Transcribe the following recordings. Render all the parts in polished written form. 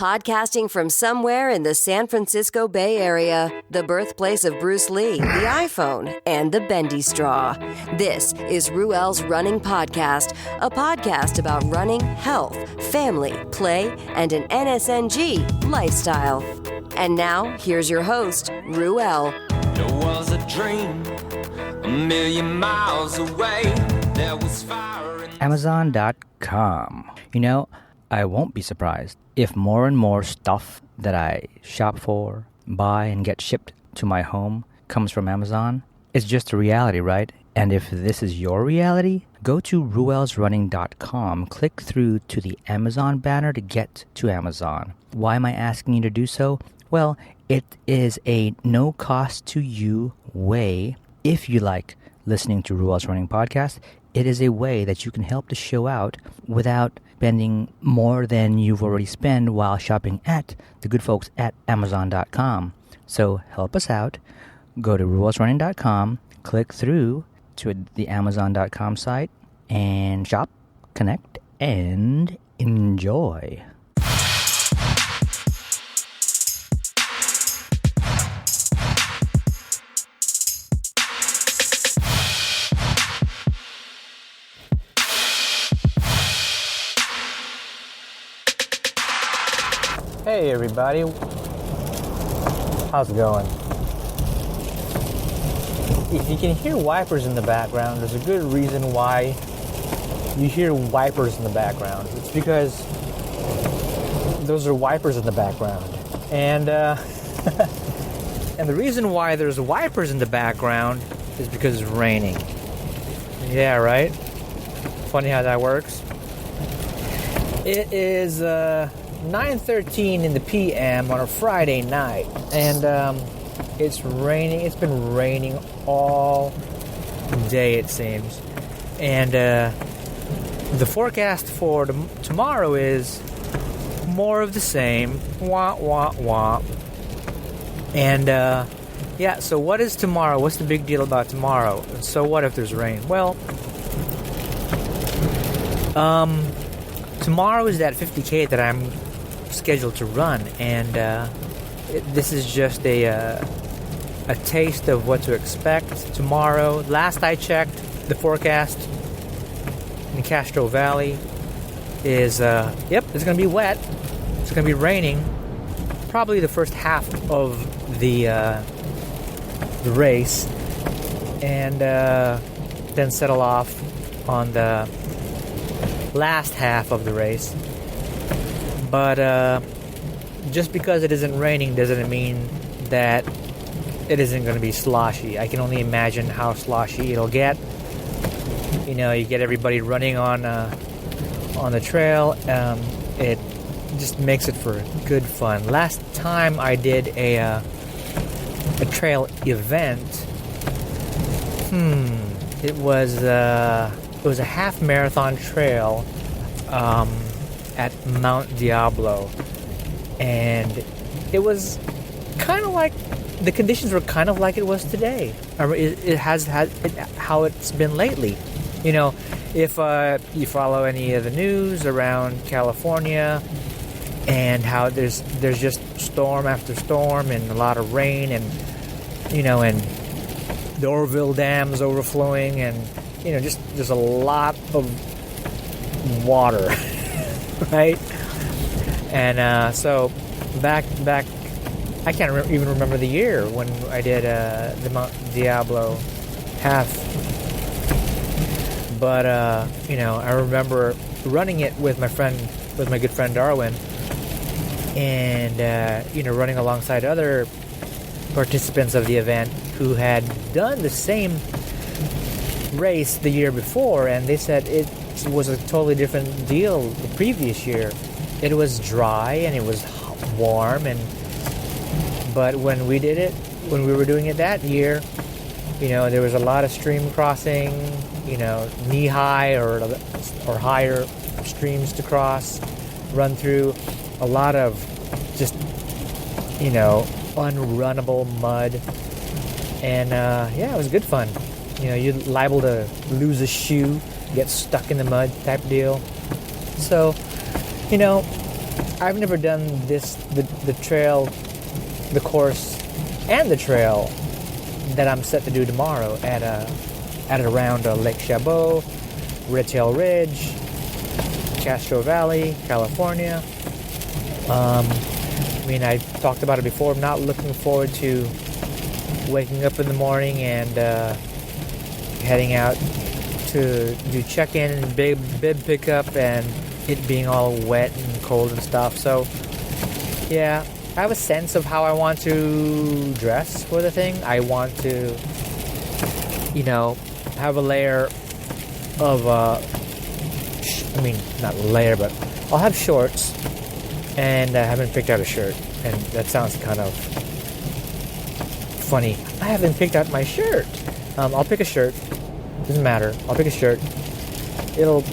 Podcasting from somewhere in the San Francisco Bay Area, the birthplace of Bruce Lee, the iPhone, and the bendy straw. This is Ruel's Running Podcast, a podcast about running, health, family, play, and an NSNG lifestyle. And now, here's your host, Ruel. There was a dream a million miles away. There was fire in Amazon.com. You know, I won't be surprised if more and more stuff that I shop for, buy, and get shipped to my home comes from Amazon. It's just a reality, right? And if this is your reality, go to ruelsrunning.com, click through to the Amazon banner to get to Amazon. Why am I asking you to do so? Well, it is a no-cost-to-you way. If you like listening to Ruel's Running Podcast, it is a way that you can help the show out without spending more than you've already spent while shopping at the good folks at Amazon.com. So help us out. Go to ruelsrunning.com, click through to the Amazon.com site, and shop, connect, and enjoy. Hey everybody, how's it going? If you can hear wipers in the background, there's a good reason why you hear wipers in the background. It's because those are wipers in the background. And and the reason why there's wipers in the background is because it's raining. Yeah, right? Funny how that works. It is 9:13 in the PM on a Friday night, and it's raining. It's been raining all day, it seems, and the forecast for tomorrow is more of the same. Wah wah wah. And yeah. So what is tomorrow? What's the big deal about tomorrow? So what if there's rain? Well, tomorrow is that 50K that I'm scheduled to run, and this is just a taste of what to expect tomorrow. Last I checked, the forecast in Castro Valley is it's going to be wet. It's going to be raining. Probably the first half of the race, and then settle off on the last half of the race. But just because it isn't raining doesn't mean that it isn't going to be sloshy. I can only imagine how sloshy it'll get. You know, you get everybody running on the trail. It just makes it for good fun. Last time I did a trail event, it was a half marathon trail at Mount Diablo, and it was kind of like the conditions were kind of like it was today. It has how it's been lately. You know, if you follow any of the news around California and how there's just storm after storm and a lot of rain, and you know, and the Oroville Dam's overflowing, and you know, just there's a lot of water. Right, and so back, I can't even remember the year when I did the Mount Diablo half, but you know, I remember running it with my good friend Darwin, and you know, running alongside other participants of the event who had done the same race the year before, and they said it was a totally different deal the previous year. It was dry and it was warm, but when we were doing it that year, you know, there was a lot of stream crossing, you know, knee high or higher streams to cross, run through, a lot of just, you know, unrunnable mud, and yeah, it was good fun. You know, you're liable to lose a shoe, get stuck in the mud type deal. So, you know, I've never done the trail, the course, and the trail that I'm set to do tomorrow at around Lake Chabot, Red Tail Ridge, Castro Valley, California. I talked about it before. I'm not looking forward to waking up in the morning and heading out to do check-in and bib pickup and it being all wet and cold and stuff. So, yeah, I have a sense of how I want to dress for the thing. I want to, have a layer of, not layer, but I'll have shorts, and I haven't picked out a shirt, and that sounds kind of funny. I haven't picked out my shirt. I'll pick a shirt. Doesn't matter. I'll pick a shirt. It'll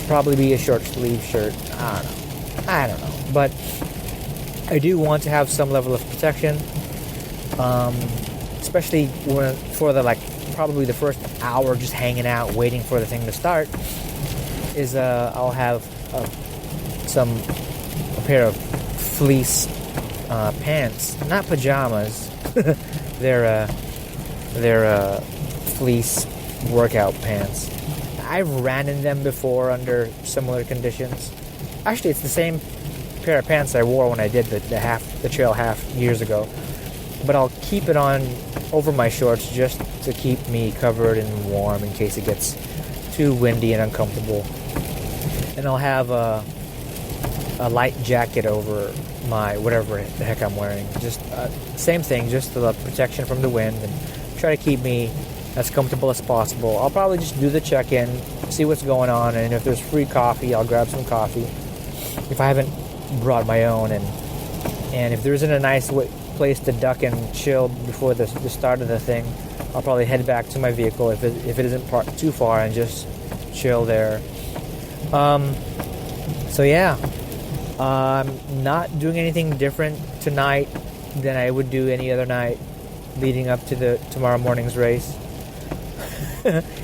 probably be a short sleeve shirt. I don't know. But I do want to have some level of protection, especially for probably the first hour just hanging out, waiting for the thing to start. I'll have a pair of fleece pants, not pajamas. They're fleece workout pants. I've ran in them before under similar conditions. Actually, it's the same pair of pants I wore when I did the trail half years ago. But I'll keep it on over my shorts just to keep me covered and warm in case it gets too windy and uncomfortable. And I'll have a light jacket over my whatever the heck I'm wearing. Just same thing, just the protection from the wind, and try to keep me as comfortable as possible. I'll probably just do the check-in, see what's going on, and if there's free coffee, I'll grab some coffee. If I haven't brought my own, and if there isn't a nice place to duck and chill before the start of the thing, I'll probably head back to my vehicle if it isn't too far and just chill there. So yeah, I'm not doing anything different tonight than I would do any other night leading up to tomorrow morning's race.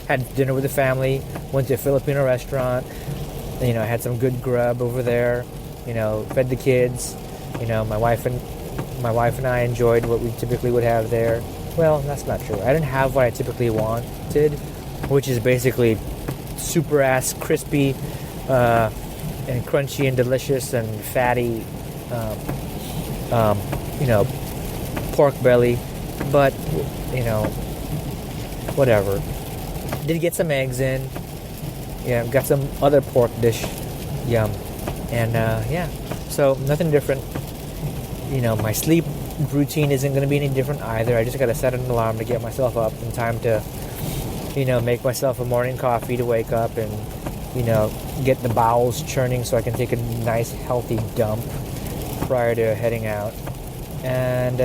Had dinner with the family, went to a Filipino restaurant, had some good grub over there, fed the kids, my wife and I enjoyed what we typically would have there. Well, that's not true. I didn't have what I typically wanted, which is basically super ass crispy and crunchy and delicious and fatty, pork belly, but whatever. Did get some eggs in. Yeah, got some other pork dish. Yum. And so nothing different. My sleep routine isn't going to be any different either. I just got to set an alarm to get myself up in time to, make myself a morning coffee to wake up and, get the bowels churning so I can take a nice healthy dump prior to heading out. And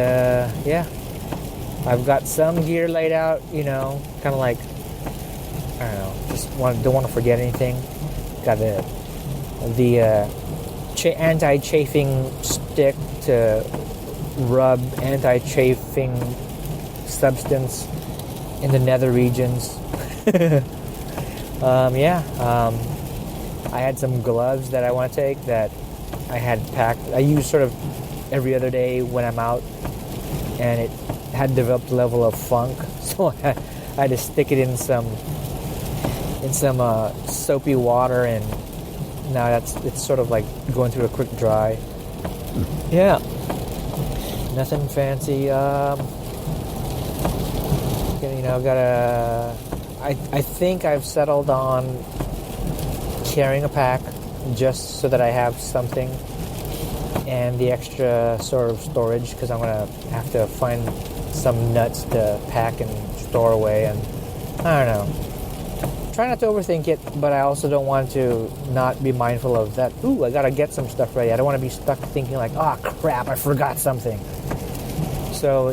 I've got some gear laid out, kind of like, I don't know, don't want to forget anything. Got the anti-chafing stick to rub anti-chafing substance in the nether regions. I had some gloves that I want to take that I had packed. I use sort of every other day when I'm out, and it had developed a level of funk, so I had to stick it in some soapy water, and now it's sort of like going through a quick dry. Yeah, nothing fancy. I think I've settled on carrying a pack just so that I have something, and the extra sort of storage, because I'm gonna have to find some nuts to pack and store away, and I don't know. Try not to overthink it, but I also don't want to not be mindful of that. Ooh, I gotta get some stuff ready. I don't want to be stuck thinking like, oh crap, I forgot something. So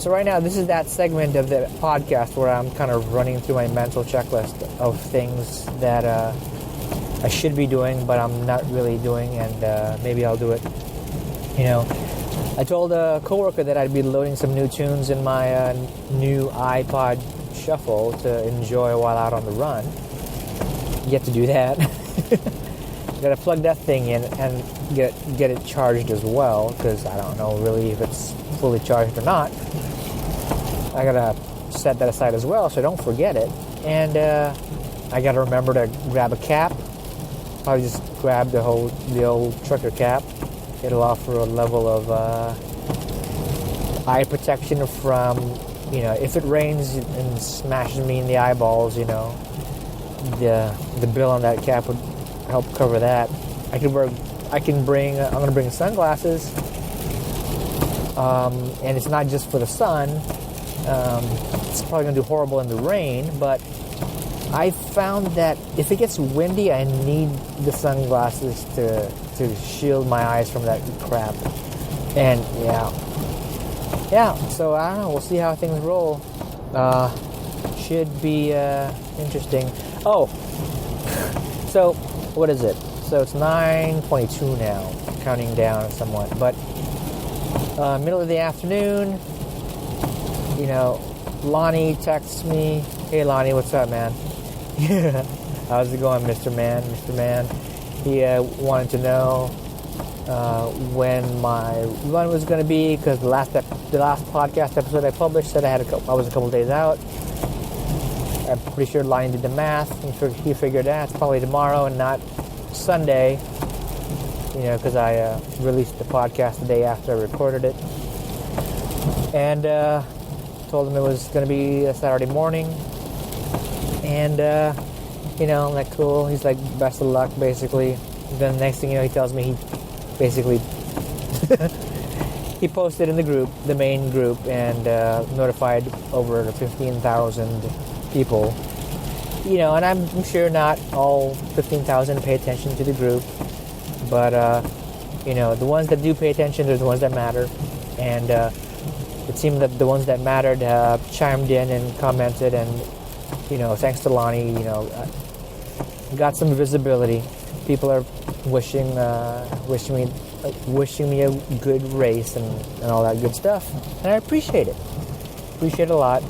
right now this is that segment of the podcast where I'm kind of running through my mental checklist of things that I should be doing, but I'm not really doing, and maybe I'll do it. I told a coworker that I'd be loading some new tunes in my new iPod Shuffle to enjoy while out on the run. Yet to do that. Gotta plug that thing in, and get it charged as well, because I don't know really if it's fully charged or not. I gotta set that aside as well so I don't forget it. And I gotta remember to grab a cap. Probably just grab the old trucker cap. It'll offer a level of eye protection from, if it rains and smashes me in the eyeballs, the bill on that cap would help cover that. I'm gonna bring sunglasses, and it's not just for the sun. It's probably gonna do horrible in the rain, but I found that if it gets windy, I need the sunglasses to shield my eyes from that crap. And so I don't know, we'll see how things roll. Should be interesting. Oh, so what is it? So it's 9:22 now, counting down somewhat. But middle of the afternoon, Lonnie texts me, "Hey Lonnie, what's up, man?" How's it going, Mr. Man? He wanted to know when my run was going to be, because the last podcast episode I published said I was a couple days out. I'm pretty sure Lonnie did the math. He figured it's probably tomorrow and not Sunday, because I released the podcast the day after I recorded it. And told him it was going to be a Saturday morning. And, I'm like, cool. He's like, best of luck, basically. Then the next thing you know, he tells me he basically he posted in the main group, and notified over 15,000 people. And I'm sure not all 15,000 pay attention to the group, but the ones that do pay attention are the ones that matter. And it seemed that the ones that mattered chimed in and commented, and thanks to Lonnie, got some visibility. People are wishing me a good race and all that good stuff, and I appreciate it. Appreciate it a lot.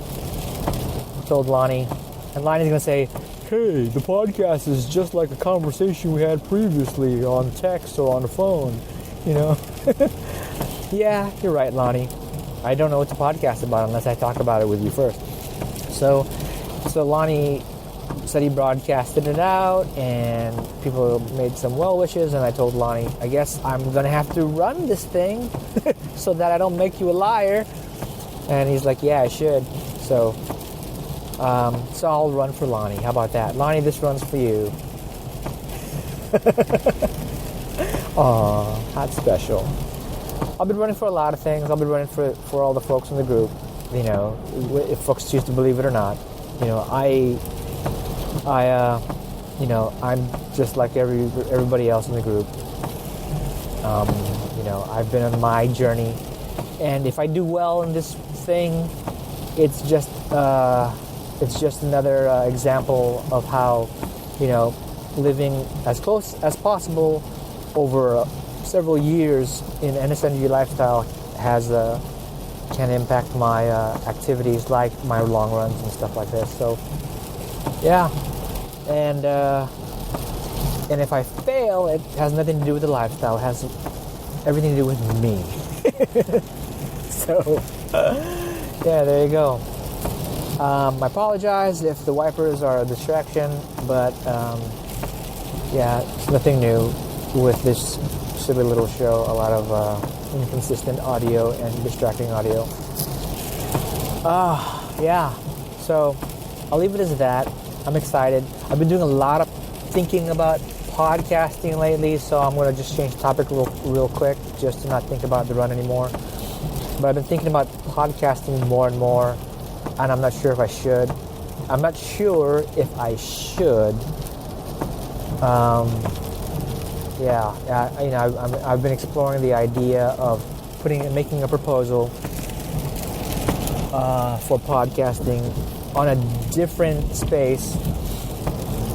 Told Lonnie, and Lonnie's gonna say, "Hey, the podcast is just like a conversation we had previously on text or on the phone," Yeah, you're right, Lonnie. I don't know what to podcast about unless I talk about it with you first. So Lonnie said he broadcasted it out, and people made some well wishes, and I told Lonnie, I guess I'm going to have to run this thing so that I don't make you a liar. And he's like, yeah, I should. So I'll run for Lonnie. How about that? Lonnie, this run's for you. Aw, that's special. I'll be running for a lot of things. I'll be running for all the folks in the group, if folks choose to believe it or not. I'm just like everybody else in the group. I've been on my journey, and if I do well in this thing, it's just another example of how, living as close as possible over several years in NSNG lifestyle can impact my activities, like my long runs and stuff like this. So, yeah, and if I fail, it has nothing to do with the lifestyle. It has everything to do with me. So, yeah, there you go. I apologize if the wipers are a distraction, but it's nothing new with this silly little show. A lot of inconsistent audio and distracting audio. So I'll leave it as that. I'm excited. I've been doing a lot of thinking about podcasting lately, so I'm going to just change topic real quick, just to not think about the run anymore. But I've been thinking about podcasting more and more, and I'm not sure if I should. I've been exploring the idea of making a proposal for podcasting on a different space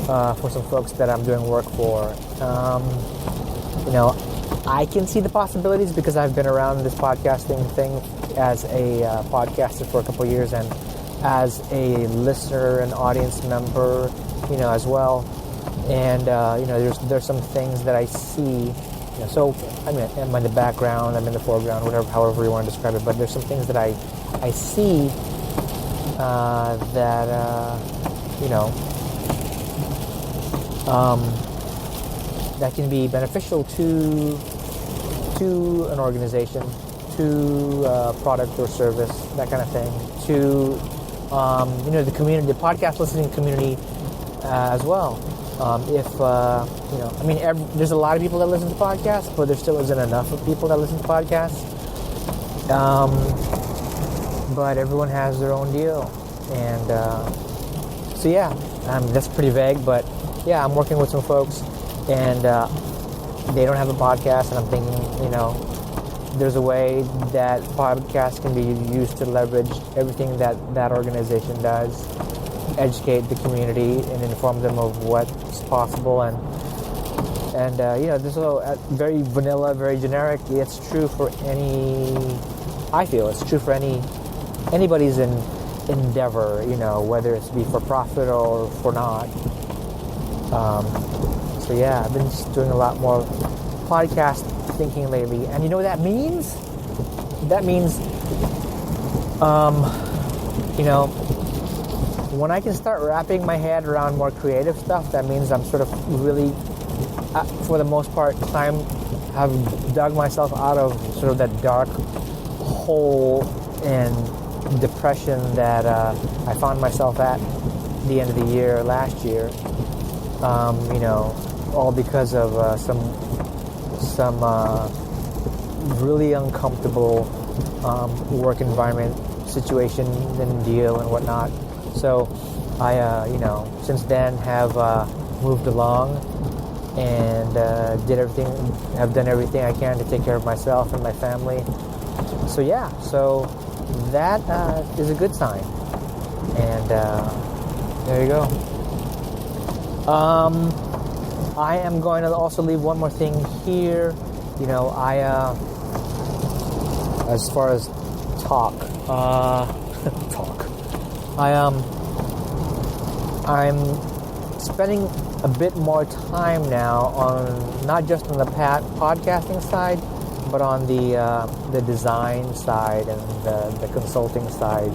for some folks that I'm doing work for. I can see the possibilities because I've been around this podcasting thing as a podcaster for a couple of years, and as a listener and audience member, as well. And there's some things that I see So I'm in the background, I'm in the foreground, whatever, however you want to describe it. But there's some things that I see that that can be beneficial to an organization, to a product or service, that kind of thing, to the community, the podcast listening community as well. There's a lot of people that listen to podcasts, but there still isn't enough of people that listen to podcasts. But everyone has their own deal, and that's pretty vague. But yeah, I'm working with some folks, and they don't have a podcast, and I'm thinking, there's a way that podcasts can be used to leverage everything that organization does, educate the community and inform them of what's possible, and this is very vanilla, very generic. It's true for I feel it's true for anybody's endeavor, whether it's be for profit or for not. I've been just doing a lot more podcast thinking lately, and you know what that means? That means, when I can start wrapping my head around more creative stuff, that means I'm sort of really, for the most part, have dug myself out of sort of that dark hole and depression that I found myself at the end of the year last year. All because of some really uncomfortable work environment situation and deal and whatnot. So I, since then have moved along and have done everything I can to take care of myself and my family. So that is a good sign. And there you go. I am going to also leave one more thing here. As far as talk, I'm spending a bit more time now on not just on the podcasting side, but on the design side and the consulting side.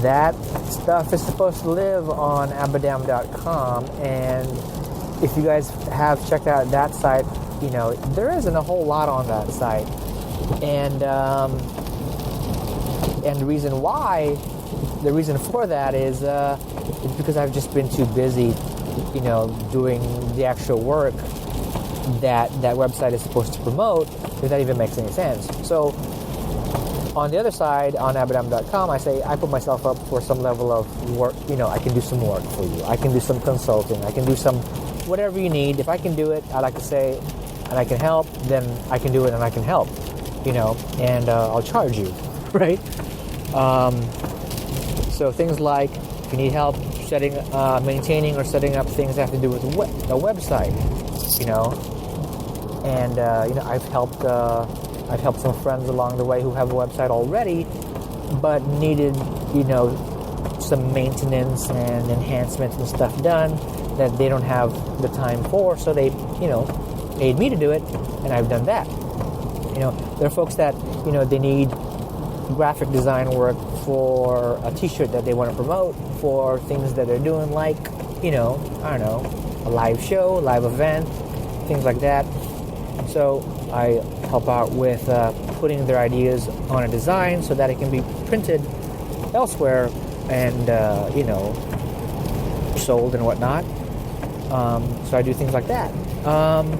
That stuff is supposed to live on abadam.com, and if you guys have checked out that site, there isn't a whole lot on that site, and the reason for that is because I've just been too busy, doing the actual work that website is supposed to promote, if that even makes any sense. So on the other side, on abadam.com, I put myself up for some level of work. I can do some work for you. I can do some consulting. I can do some whatever you need. If I can do it, I like to say, and I can help, then I can do it and I can help. And I'll charge you, right? So things like if you need help maintaining or setting up things that have to do with a website, and I've helped some friends along the way who have a website already, but needed, some maintenance and enhancements and stuff done that they don't have the time for, so they, paid me to do it, and I've done that. There are folks that, they need graphic design work for a t-shirt that they want to promote, for things that they're doing, like, a live show, live event, things like that. So I help out with putting their ideas on a design so that it can be printed elsewhere and, sold and whatnot. So I do things like that. I'm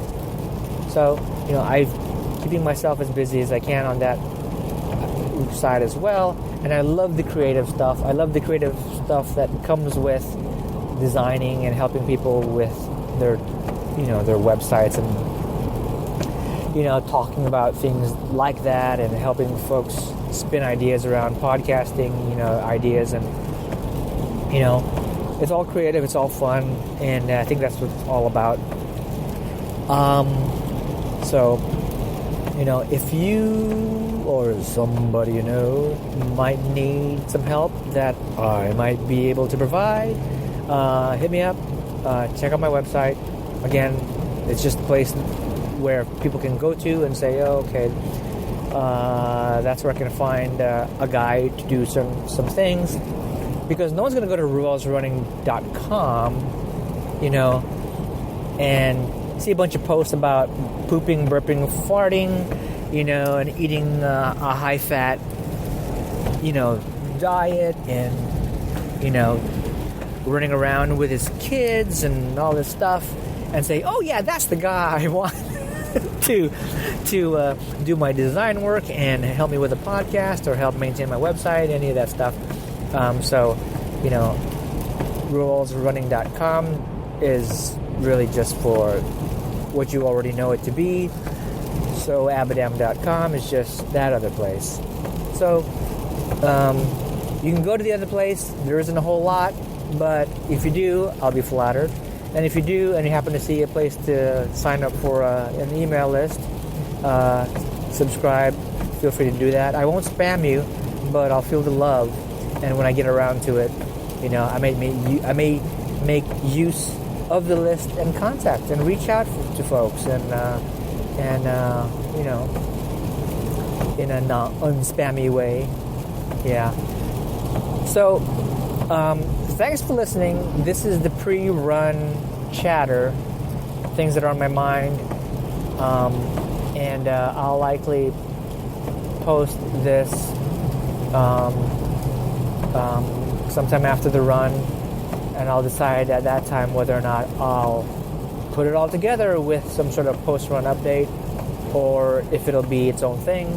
keeping myself as busy as I can on that side as well. And I love the creative stuff. I love the creative stuff that comes with designing and helping people with their websites and, talking about things like that and helping folks spin ideas around podcasting, ideas, and, it's all creative, it's all fun, and I think that's what it's all about. If you or somebody might need some help that I might be able to provide, hit me up, check out my website. Again, It's just a place where people can go to and say, oh, okay, that's where I can find a guy to do some things. Because no one's going to go to ruelsrunning.com, and see a bunch of posts about pooping, burping, farting, and eating a high-fat, diet, and, running around with his kids and all this stuff, and say, oh yeah, that's the guy I want to do my design work and help me with a podcast or help maintain my website, any of that stuff. RuelsRunning.com is really just for what you already know it to be. So Abadam.com is just that other place. So you can go to the other place. There isn't a whole lot, but if you do, I'll be flattered. And if you do, and you happen to see a place to sign up for an email list, subscribe, feel free to do that. I won't spam you, but I'll feel the love. And when I get around to it, I may make use of the list and contact and reach out to folks and in an unspammy way. Yeah. So, thanks for listening. This is the pre-run chatter, things that are on my mind, and I'll likely post this sometime after the run, and I'll decide at that time whether or not I'll put it all together with some sort of post-run update, or if it'll be its own thing.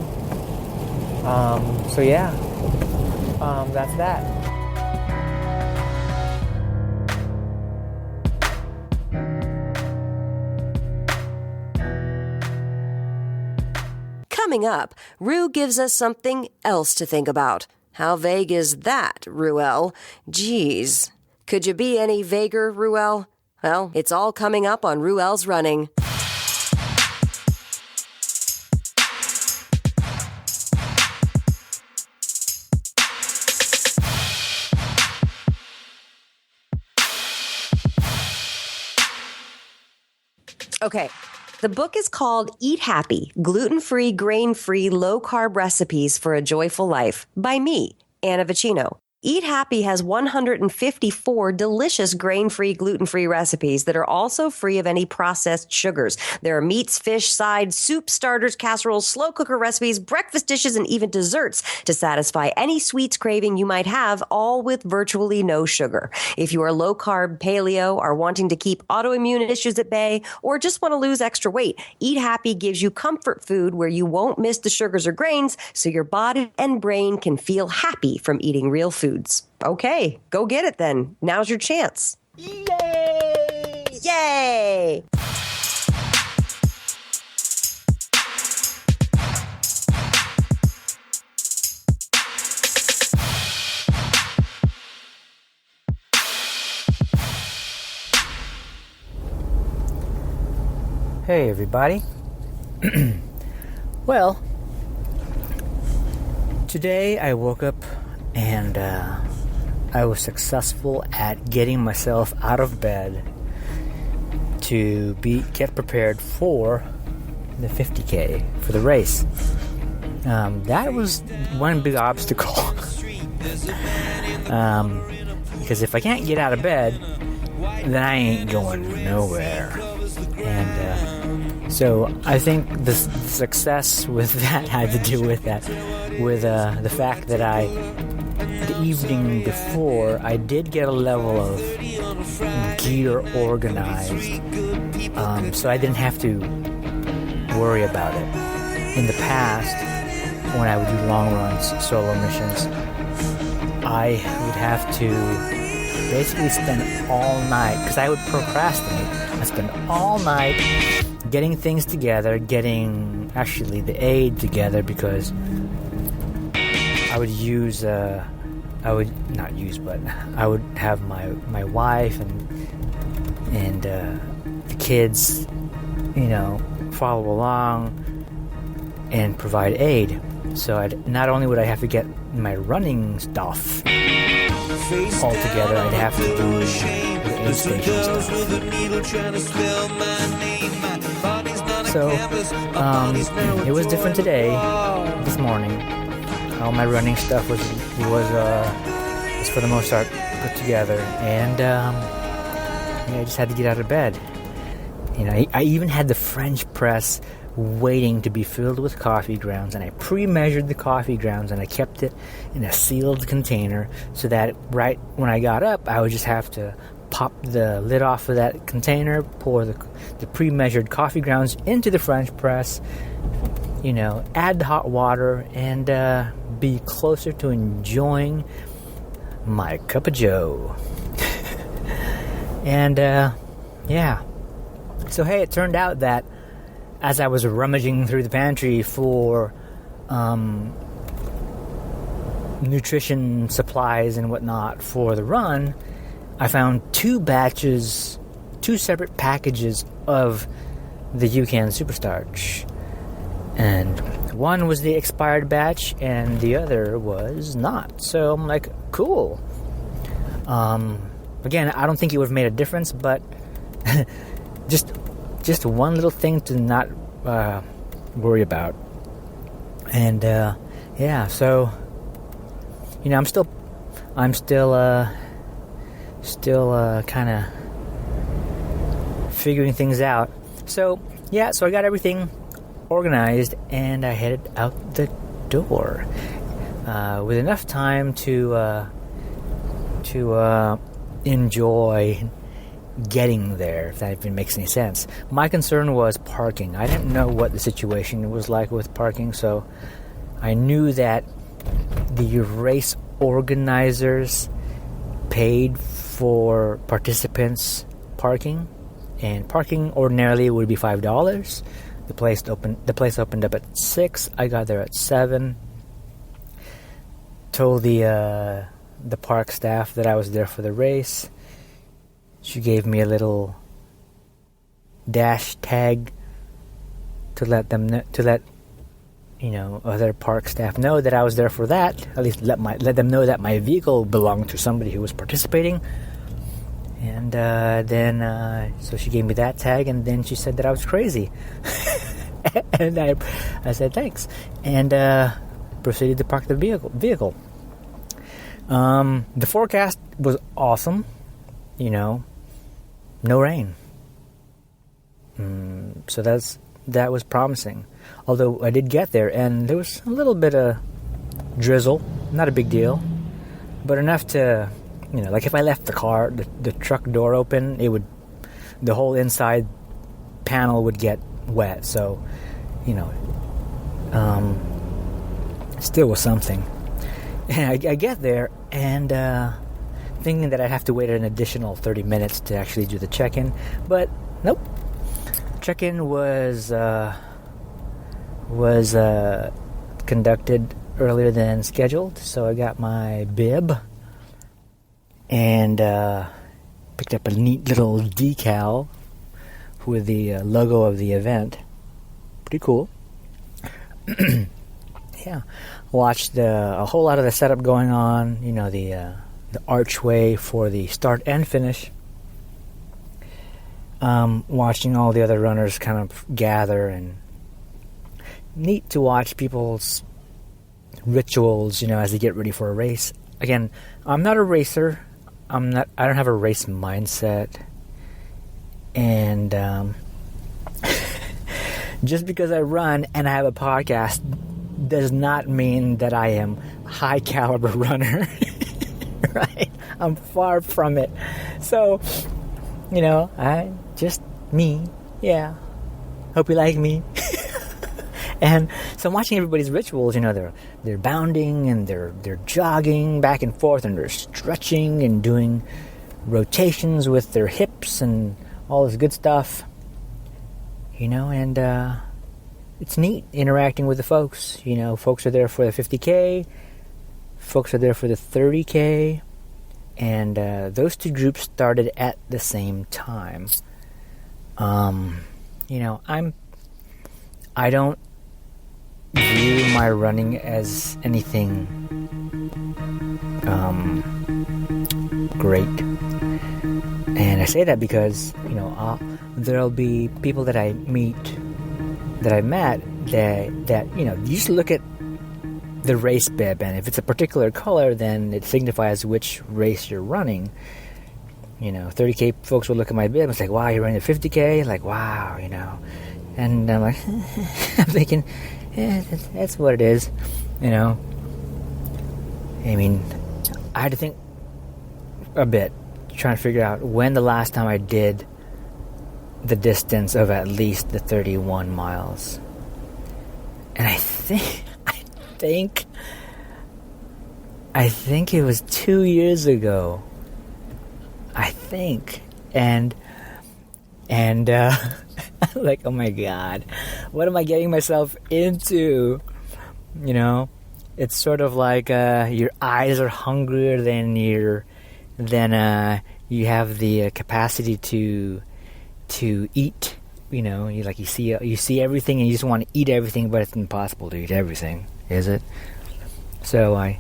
So yeah, that's that. Coming up, Rue gives us something else to think about. How vague is that, Ruel? Geez. Could you be any vaguer, Ruel? Well, it's all coming up on Ruel's Running. Okay. The book is called Eat Happy, Gluten-Free, Grain-Free, Low-Carb Recipes for a Joyful Life by me, Anna Vicino. Eat Happy has 154 delicious grain-free, gluten-free recipes that are also free of any processed sugars. There are meats, fish, sides, soup, starters, casseroles, slow cooker recipes, breakfast dishes, and even desserts to satisfy any sweets craving you might have, all with virtually no sugar. If you are low-carb, paleo, are wanting to keep autoimmune issues at bay, or just want to lose extra weight, Eat Happy gives you comfort food where you won't miss the sugars or grains, so your body and brain can feel happy from eating real food. Okay, go get it then. Now's your chance. Yay! Yay! Hey everybody. Well, today I woke up and I was successful at getting myself out of bed to get prepared for the 50K, for the race. That was one big obstacle. Because if I can't get out of bed, then I ain't going nowhere. And so I think the success with that had to do with that, with the fact that the evening before, I did get a level of gear organized, so I didn't have to worry about it. In the past, when I would do long runs, solo missions, I would have to basically spend all night, because I would procrastinate. I spend all night getting things together, getting actually the aid together, because I would use I would have my wife and the kids, follow along and provide aid. So not only would I have to get my running stuff all together, I'd have to do the aid station stuff. So, it was different today, this morning. All my running stuff was for the most part put together, and I just had to get out of bed. I even had the French press waiting to be filled with coffee grounds, and I pre-measured the coffee grounds, and I kept it in a sealed container so that right when I got up, I would just have to pop the lid off of that container, pour the pre-measured coffee grounds into the French press, add the hot water, and be closer to enjoying my cup of joe. And yeah. So hey, it turned out that as I was rummaging through the pantry for nutrition supplies and whatnot for the run, I found two separate packages of the UCAN Superstarch. And one was the expired batch and the other was not. So I'm like, cool. Again, I don't think it would have made a difference, but just one little thing to not worry about. And yeah, so I'm still kind of figuring things out. So yeah, so I got everything organized and I headed out the door with enough time to enjoy getting there, if that even makes any sense. My concern was parking. I didn't know what the situation was like with parking, so I knew that the race organizers paid for participants' parking, and parking ordinarily would be $5. The place opened up at 6. I got there at 7. Told the park staff that I was there for the race. She gave me a little dash tag to let other park staff know that I was there for that. At least let them know that my vehicle belonged to somebody who was participating. And then so she gave me that tag, and then she said that I was crazy. And I said thanks, and proceeded to park the vehicle. The forecast was awesome. No rain. So that was promising. Although I did get there and there was a little bit of drizzle, not a big deal, but enough to, like if I left the truck door open, the whole inside panel would get wet. So, still was something. And I get there and thinking that I'd have to wait an additional 30 minutes to actually do the check-in, but nope. Check-in was conducted earlier than scheduled, so I got my bib and picked up a neat little decal with the logo of the event. Pretty cool. Yeah, watched a whole lot of the setup going on. The archway for the start and finish. Watching all the other runners kind of gather, and neat to watch people's rituals, as they get ready for a race. Again, I'm not a racer. I don't have a race mindset. And just because I run and I have a podcast does not mean that I am a high caliber runner. Right? I'm far from it. So, I just me. Yeah. Hope you like me. And so I'm watching everybody's rituals, they're bounding and they're jogging back and forth, and they're stretching and doing rotations with their hips and all this good stuff. And it's neat interacting with the folks. Folks are there for the 50K, folks are there for the 30K, and those two groups started at the same time. I don't view my running as anything great. And I say that because, there'll be people that I meet that I met that you just look at the race bib, and if it's a particular color, then it signifies which race you're running. 30K folks will look at my bib and say, wow, you're running a 50K? Like, wow, And I'm like, I'm thinking, that's what it is, I mean, I had to think a bit, trying to figure out when the last time I did the distance of at least the 31 miles. And I think it was 2 years ago. I think. And like, oh my God, what am I getting myself into? It's sort of like your eyes are hungrier than you have the capacity to eat. You see everything and you just want to eat everything, but it's impossible to eat everything, is it? So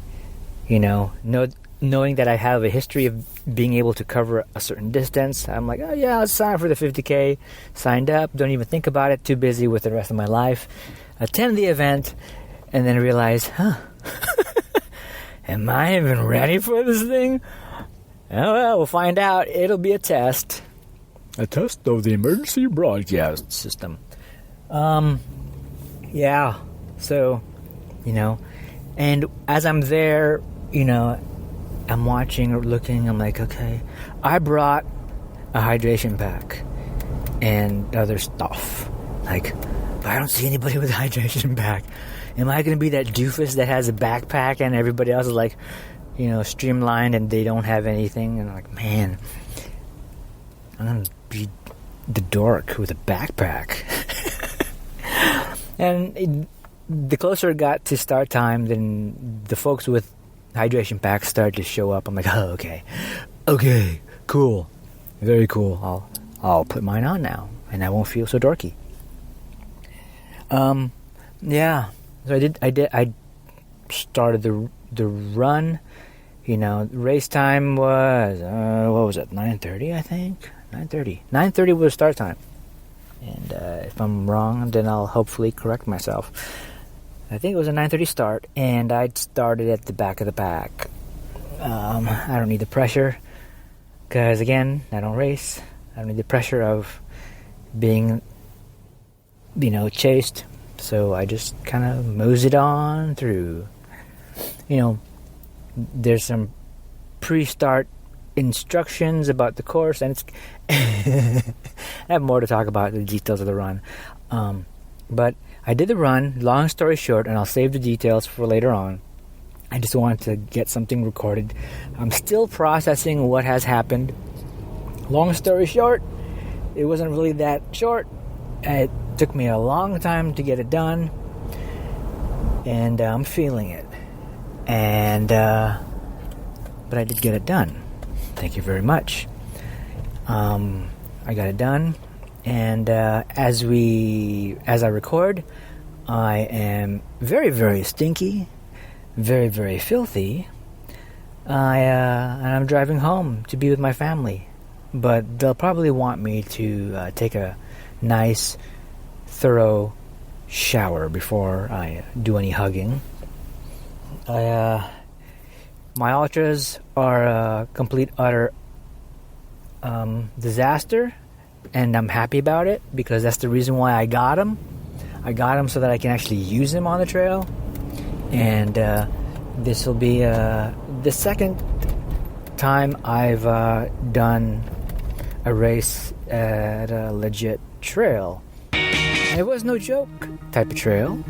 knowing that I have a history of being able to cover a certain distance, I'm like, oh yeah, I'll sign for the 50K. Signed up, don't even think about it, too busy with the rest of my life. Attend the event, and then realize, am I even ready for this thing? Oh well, we'll find out. It'll be a test. A test of the emergency broadcast system. Yeah. So, and as I'm there, I'm watching or looking, I'm like, okay, I brought a hydration pack and other stuff. Like, but I don't see anybody with a hydration pack. Am I going to be that doofus that has a backpack and everybody else is like, streamlined and they don't have anything? And I'm like, man, I'm going to be the dork with a backpack. And the closer it got to start time, then the folks with hydration packs started to show up. I'm like, oh, okay, cool, very cool. I'll put mine on now, and I won't feel so dorky. Yeah. So I started the run. Race time was what was it? 9:30, I think. 9:30 was start time. And if I'm wrong, then I'll hopefully correct myself. I think it was a 9:30 start, and I started at the back of the pack. I don't need the pressure, because again, I don't race. I don't need the pressure of being, chased. So I just kind of moseyed on through. There's some pre-start instructions about the course, and it's I have more to talk about the details of the run. But I did the run, long story short, and I'll save the details for later on. I just wanted to get something recorded. I'm still processing what has happened. Long story short, it wasn't really that short. It took me a long time to get it done, and I'm feeling it. And but I did get it done. Thank you very much. I got it done, and as I record, I am very, very stinky, very, very filthy. And I'm driving home to be with my family, but they'll probably want me to take a nice, thorough shower before I do any hugging. My ultras are a complete, utter disaster, and I'm happy about it because that's the reason why I got them. I got them so that I can actually use them on the trail, and this will be the second time I've done a race at a legit trail. It was no joke type of trail,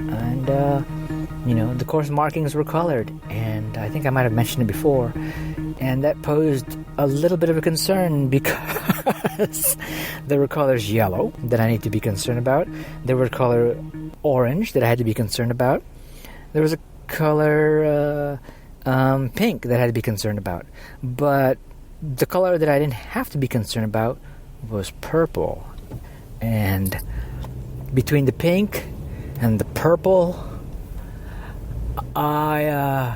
and the course markings were colored, and I think I might have mentioned it before, and that posed a little bit of a concern because there were colors yellow that I need to be concerned about. There were color orange that I had to be concerned about. There was a color pink that I had to be concerned about. But the color that I didn't have to be concerned about was purple. And between the pink and the purple, I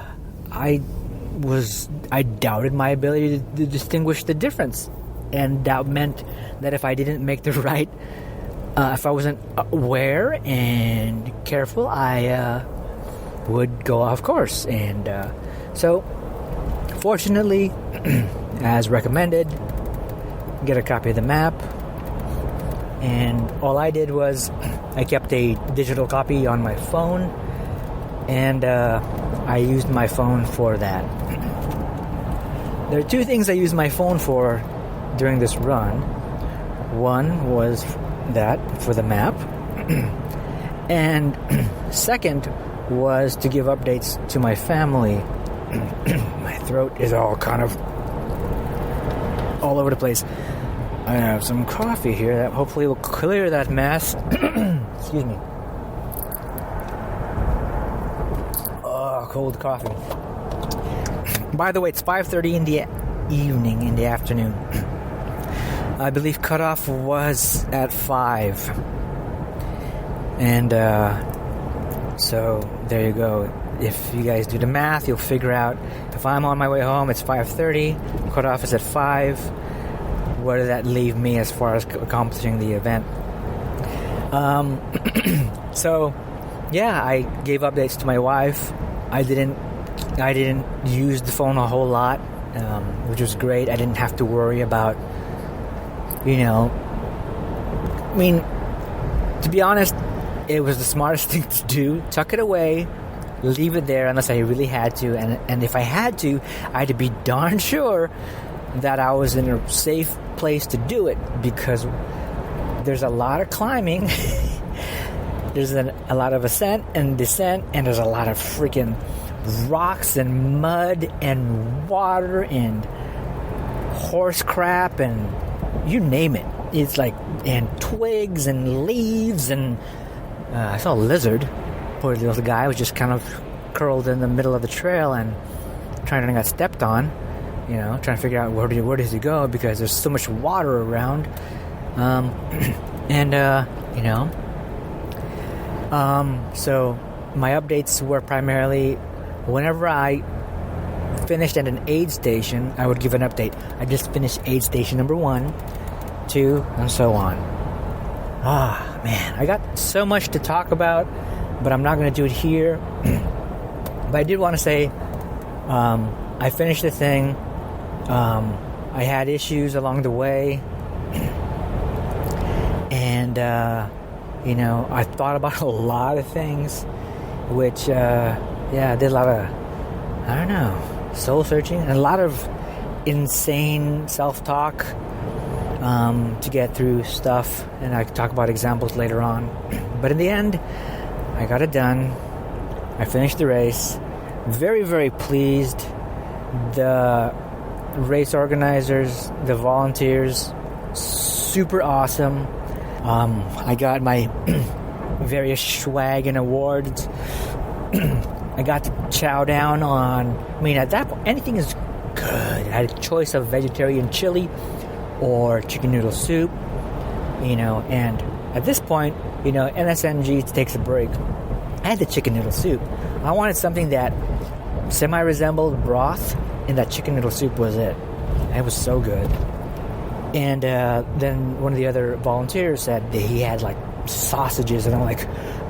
doubted my ability to distinguish the difference, and that meant that if I didn't make the right if I wasn't aware and careful, I would go off course. And so, fortunately, as recommended, get a copy of the map. And all I did was I kept a digital copy on my phone, and I used my phone for that. There are two things I used my phone for during this run. One was that, for the map. And second was to give updates to my family. My throat is all kind of all over the place. I have some coffee here that hopefully will clear that mess. Excuse me. Oh, cold coffee. By the way, it's 5:30 in the evening, in the afternoon. I believe cutoff was at 5. And so there you go. If you guys do the math, you'll figure out if I'm on my way home, it's 5:30. Cutoff is at 5. Where did that leave me as far as accomplishing the event? So, yeah, I gave updates to my wife. I didn't use the phone a whole lot, which was great. I didn't have to worry about, to be honest, it was the smartest thing to do. Tuck it away, leave it there unless I really had to, and if I had to, I had to be darn sure that I was in a safe place to do it, because there's a lot of climbing, there's a lot of ascent and descent, and there's a lot of freaking rocks and mud and water and horse crap and you name it. It's like, and twigs and leaves, and I saw a lizard. Poor little guy was just kind of curled in the middle of the trail and trying to get stepped on. Trying to figure out where does he go, because there's so much water around. So my updates were primarily whenever I finished at an aid station, I would give an update. I just finished aid station number 1, 2, and so on. Man, I got so much to talk about, but I'm not going to do it here. But I did want to say, I finished the thing. I had issues along the way, and I thought about a lot of things, which I did a lot of, soul searching and a lot of insane self-talk to get through stuff, and I can talk about examples later on. But in the end, I got it done. I finished the race. Very, very pleased. The race organizers, the volunteers, super awesome. I got my various swag and awards. I got to chow down on, at that point, anything is good. I had a choice of vegetarian chili or chicken noodle soup, and at this point, NSNG takes a break. I had the chicken noodle soup. I wanted something that semi-resembled broth, and that chicken noodle soup was it. It was so good. And then one of the other volunteers said that he had like sausages, and I'm like,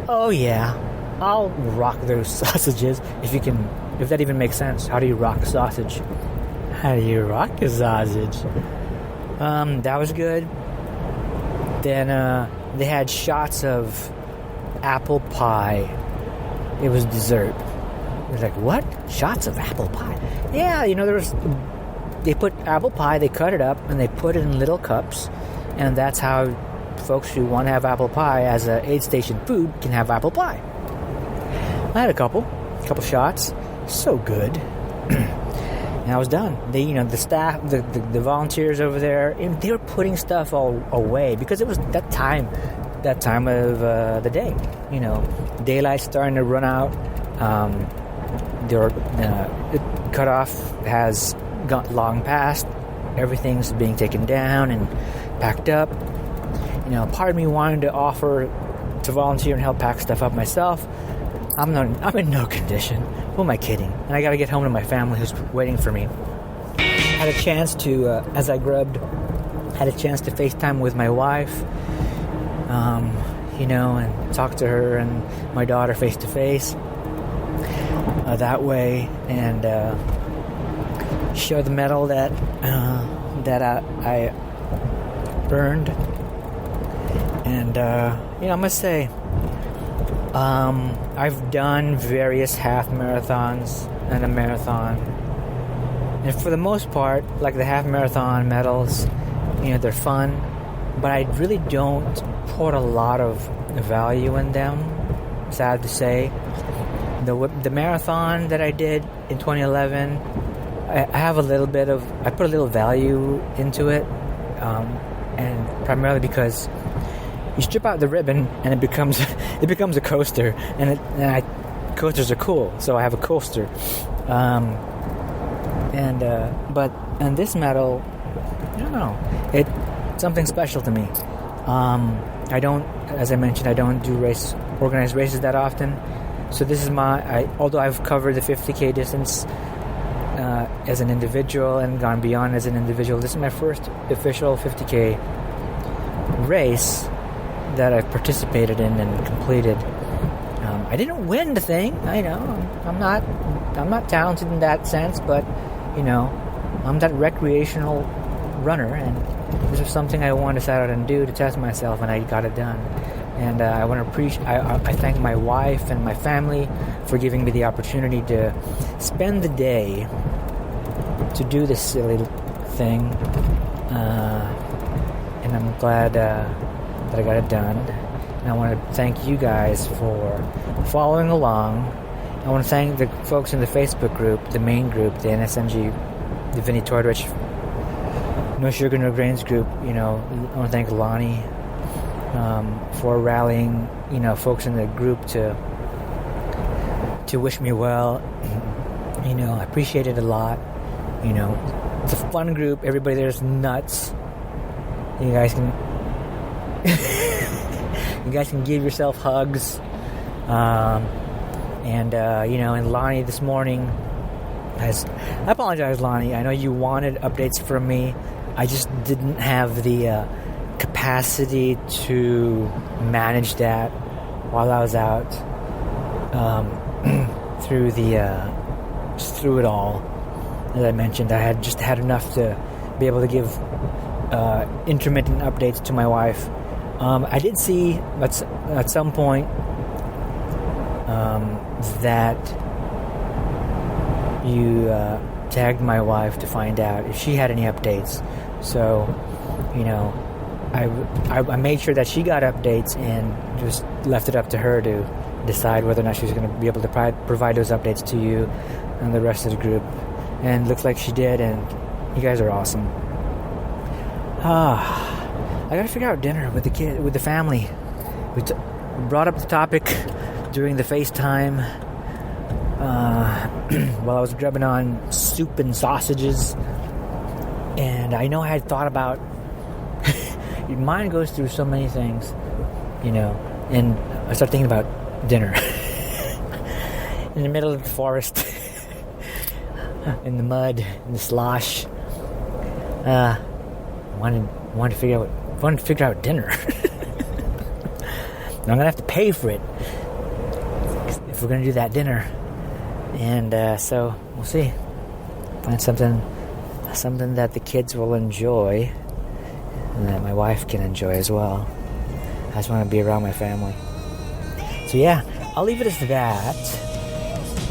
oh yeah, I'll rock those sausages if that even makes sense. How do you rock a sausage? How do you rock a sausage? That was good. Then they had shots of apple pie. It was dessert. I was like, what? Shots of apple pie? Yeah, they put apple pie, they cut it up, and they put it in little cups, and that's how folks who want to have apple pie as a aid station food can have apple pie. I had a couple shots. So good. And I was done. The staff, the volunteers over there, they were putting stuff all away because it was that time of the day. Daylight's starting to run out. The cutoff has got long past. Everything's being taken down and packed up. Part of me wanted to offer to volunteer and help pack stuff up myself. I'm in no condition. Who am I kidding? And I got to get home to my family who's waiting for me. Had a chance to, as I grubbed, had a chance to FaceTime with my wife. and talk to her and my daughter face to face that way, and show the medal that I earned. And I must say, I've done various half marathons and a marathon, and for the most part, like the half marathon medals, they're fun, but I really don't put a lot of value in them, sad to say. The marathon that I did in 2011, I put a little value into it, and primarily because you strip out the ribbon and it becomes a coaster, and coasters are cool, so I have a coaster. But this medal, I don't know, it's something special to me. I don't, as I mentioned, I don't do organized races that often. So this is although I've covered the 50K distance as an individual and gone beyond as an individual, this is my first official 50K race that I've participated in and completed. I didn't win the thing. I know I'm not talented in that sense, but I'm that recreational runner, and this was something I wanted to set out and do to test myself, and I got it done. And I want to appreciate. I thank my wife and my family for giving me the opportunity to spend the day to do this silly thing, and I'm glad that I got it done. And I want to thank you guys for following along. I want to thank the folks in the Facebook group, the main group, the NSNG, the Vinnie Tordrich No Sugar No Grains group. I want to thank Lonnie for rallying, folks in the group to wish me well. I appreciate it a lot. It's a fun group. Everybody there's nuts. You guys can give yourself hugs. And Lonnie this morning I apologize, Lonnie. I know you wanted updates from me. I just didn't have the capacity to manage that while I was out through it all. As I mentioned, I had just had enough to be able to give intermittent updates to my wife. I did see at some point that you tagged my wife to find out if she had any updates. So, I made sure that she got updates and just left it up to her to decide whether or not she was going to be able to provide those updates to you and the rest of the group. And it looks like she did, and you guys are awesome. I gotta figure out dinner with the family. We brought up the topic during the FaceTime while I was grubbing on soup and sausages, and I know I had thought about your mind goes through so many things, and I started thinking about dinner in the middle of the forest, in the mud, in the slosh. Wanted to figure out dinner. I'm gonna have to pay for it if we're gonna do that dinner, and so we'll see. Find something that the kids will enjoy and that my wife can enjoy as well. I just want to be around my family. So yeah, I'll leave it as that,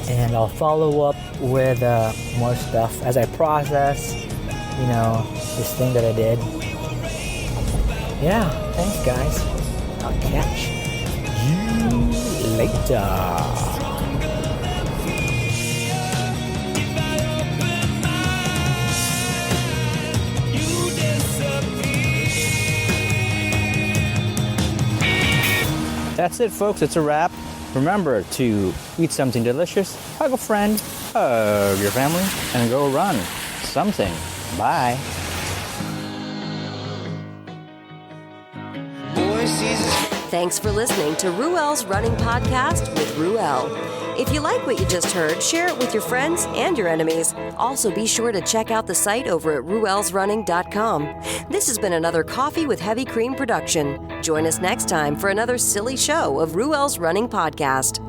and I'll follow up with more stuff as I process, this thing that I did. Yeah, thanks guys. I'll catch you later. That's it, folks. It's a wrap. Remember to eat something delicious, hug a friend, hug your family, and go run something. Bye. Thanks for listening to Ruel's Running Podcast with Ruel. If you like what you just heard, share it with your friends and your enemies. Also, be sure to check out the site over at ruelsrunning.com. This has been another Coffee with Heavy Cream production. Join us next time for another silly show of Ruel's Running Podcast.